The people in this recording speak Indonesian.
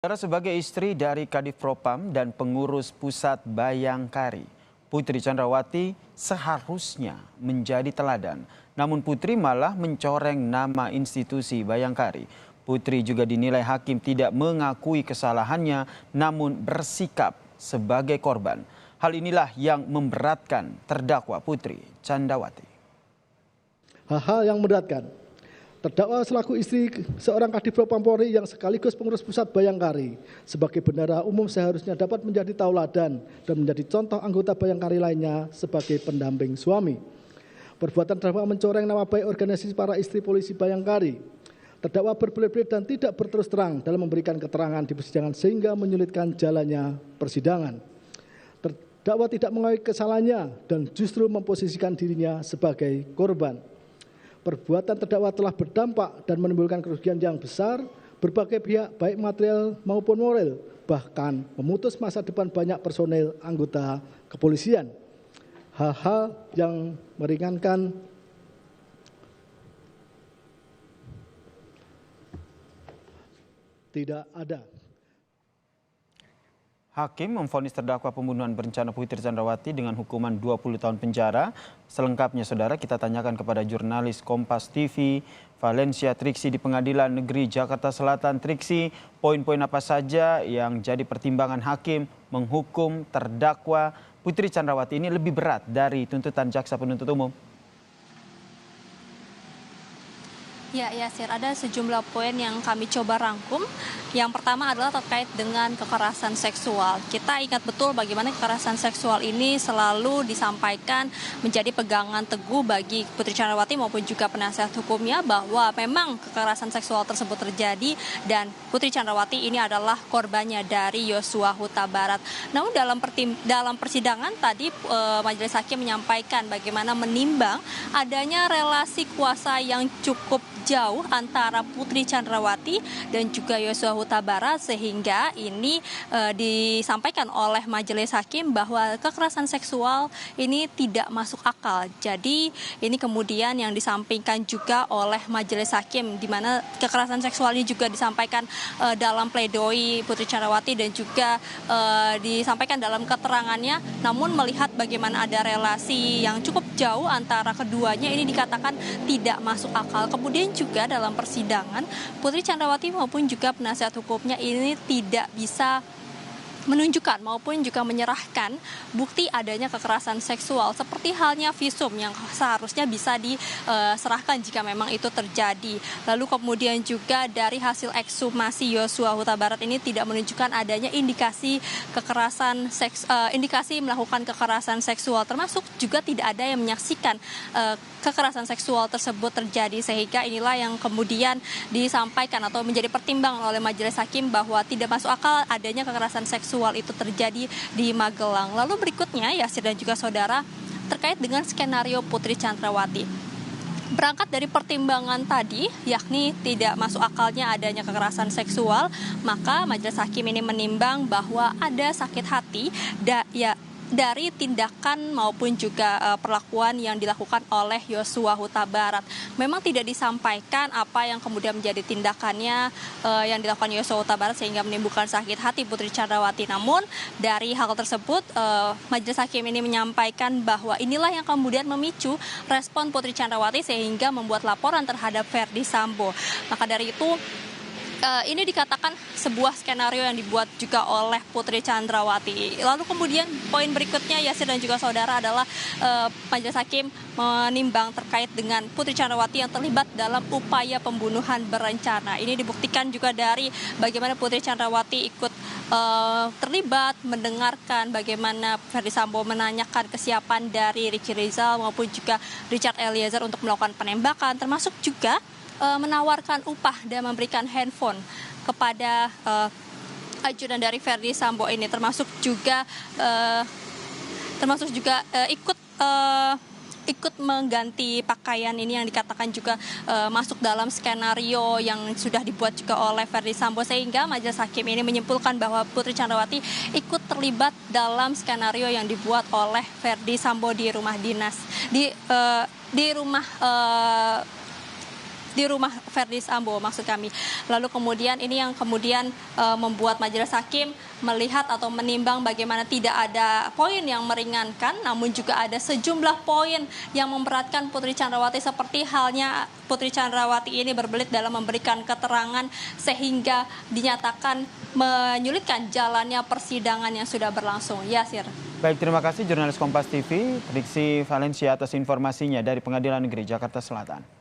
Saudara, sebagai istri dari Kadif Propam dan pengurus pusat Bayangkari, Putri Chandrawati seharusnya menjadi teladan. Namun Putri malah mencoreng nama institusi Bayangkari. Putri juga dinilai hakim tidak mengakui kesalahannya namun bersikap sebagai korban. Hal inilah yang memberatkan terdakwa Putri Chandrawati. Hal-hal yang memberatkan. Terdakwa selaku istri seorang Kadif Propam Polri yang sekaligus pengurus pusat Bayangkari sebagai bendahara umum seharusnya dapat menjadi tauladan dan menjadi contoh anggota Bayangkari lainnya sebagai pendamping suami. Perbuatan terdakwa mencoreng nama baik organisasi para istri polisi Bayangkari. Terdakwa berbelit-belit dan tidak berterus terang dalam memberikan keterangan di persidangan sehingga menyulitkan jalannya persidangan. Terdakwa tidak mengakui kesalahannya dan justru memposisikan dirinya sebagai korban. Perbuatan terdakwa telah berdampak dan menimbulkan kerugian yang besar berbagai pihak baik material maupun moral, bahkan memutus masa depan banyak personel anggota kepolisian. Hal-hal yang meringankan tidak ada. Hakim memvonis terdakwa pembunuhan berencana Putri Chandrawati dengan hukuman 20 tahun penjara. Selengkapnya saudara kita tanyakan kepada jurnalis Kompas TV Valencia Triksi di Pengadilan Negeri Jakarta Selatan. Triksi, poin-poin apa saja yang jadi pertimbangan hakim menghukum terdakwa Putri Chandrawati ini lebih berat dari tuntutan jaksa penuntut umum? Ya, Yasir, ada sejumlah poin yang kami coba rangkum. Yang pertama adalah terkait dengan kekerasan seksual. Kita ingat betul bagaimana kekerasan seksual ini selalu disampaikan menjadi pegangan teguh bagi Putri Chandrawati maupun juga penasihat hukumnya bahwa memang kekerasan seksual tersebut terjadi dan Putri Chandrawati ini adalah korbannya dari Yosua Huta Barat. Namun dalam persidangan tadi majelis hakim menyampaikan bagaimana menimbang adanya relasi kuasa yang cukup jauh antara Putri Chandrawati dan juga Yosua Huta Barat sehingga ini disampaikan oleh majelis hakim bahwa kekerasan seksual ini tidak masuk akal. Jadi ini kemudian yang disampaikan juga oleh majelis hakim di mana kekerasan seksual ini juga disampaikan dalam pledoi Putri Chandrawati dan juga disampaikan dalam keterangannya. Namun melihat bagaimana ada relasi yang cukup jauh antara keduanya ini dikatakan tidak masuk akal. Kemudian juga dalam persidangan Putri Chandrawati maupun juga penasihat hukumnya ini tidak bisa menunjukkan maupun juga menyerahkan bukti adanya kekerasan seksual seperti halnya visum yang seharusnya bisa diserahkan jika memang itu terjadi. Lalu kemudian juga dari hasil ekshumasi Yosua Huta Barat ini tidak menunjukkan adanya indikasi indikasi melakukan kekerasan seksual, termasuk juga tidak ada yang menyaksikan kekerasan seksual tersebut terjadi, sehingga inilah yang kemudian disampaikan atau menjadi pertimbangan oleh majelis hakim bahwa tidak masuk akal adanya kekerasan seksual itu terjadi di Magelang. Lalu berikutnya Yasir dan juga saudara terkait dengan skenario Putri Chandrawati. Berangkat dari pertimbangan tadi, yakni tidak masuk akalnya adanya kekerasan seksual, maka majelis hakim ini menimbang bahwa ada sakit hati dari tindakan maupun juga perlakuan yang dilakukan oleh Yosua Huta Barat. Memang tidak disampaikan apa yang kemudian menjadi tindakannya yang dilakukan Yosua Huta Barat sehingga menimbulkan sakit hati Putri Chandrawati. Namun dari hal tersebut majelis hakim ini menyampaikan bahwa inilah yang kemudian memicu respon Putri Chandrawati sehingga membuat laporan terhadap Verdi Sambo. Maka dari itu ini dikatakan sebuah skenario yang dibuat juga oleh Putri Chandrawati. Lalu kemudian poin berikutnya Yasir dan juga saudara adalah majelis hakim menimbang terkait dengan Putri Chandrawati yang terlibat dalam upaya pembunuhan berencana. Ini dibuktikan juga dari bagaimana Putri Chandrawati ikut terlibat mendengarkan bagaimana Verdi Sambo menanyakan kesiapan dari Ricky Rizal maupun juga Richard Eliezer untuk melakukan penembakan, termasuk juga menawarkan upah dan memberikan handphone kepada ajudan dari Verdi Sambo ini, termasuk juga ikut mengganti pakaian ini yang dikatakan juga masuk dalam skenario yang sudah dibuat juga oleh Verdi Sambo, sehingga majelis hakim ini menyimpulkan bahwa Putri Chandrawati ikut terlibat dalam skenario yang dibuat oleh Verdi Sambo di rumah dinas di rumah di rumah Verdi Sambo maksud kami. Lalu kemudian ini yang kemudian membuat majelis hakim melihat atau menimbang bagaimana tidak ada poin yang meringankan, namun juga ada sejumlah poin yang memberatkan Putri Chandrawati, seperti halnya Putri Chandrawati ini berbelit dalam memberikan keterangan sehingga dinyatakan menyulitkan jalannya persidangan yang sudah berlangsung. Yasir. Baik, terima kasih jurnalis Kompas TV, Triksi Valencia atas informasinya dari Pengadilan Negeri Jakarta Selatan.